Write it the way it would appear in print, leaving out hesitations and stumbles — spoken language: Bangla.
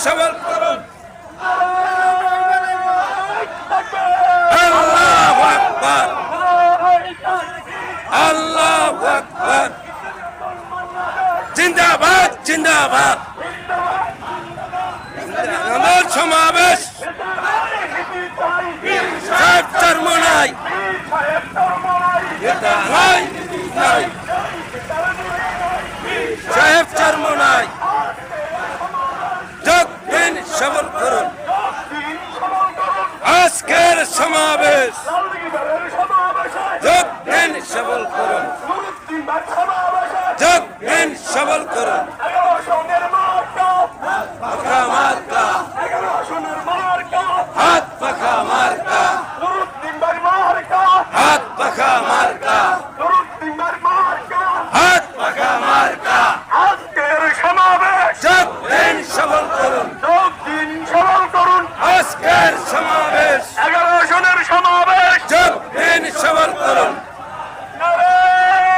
সবল করুন। আল্লাহু আকবার, আল্লাহু আকবার। জিন্দাবাদ, জিন্দাবাদ। আমার সমাবেশ সাহেব চরমনাই নাই, সাহেব চরমনাই যোগ দিন, সবল করুন। আজকের সমাবেশ যোগ দিন, সবল করুন। যোগ দিন, সবল করুন। পাকা মার্কা, হাত পাকা মার্কা, হাত পাকা মার্কা, হাত পাকা মার্কা। আজকের সমাবেশ যোগ দিন, সবল করুন। যোগ দিন, সবল করুন। আজকের সমাবেশ 11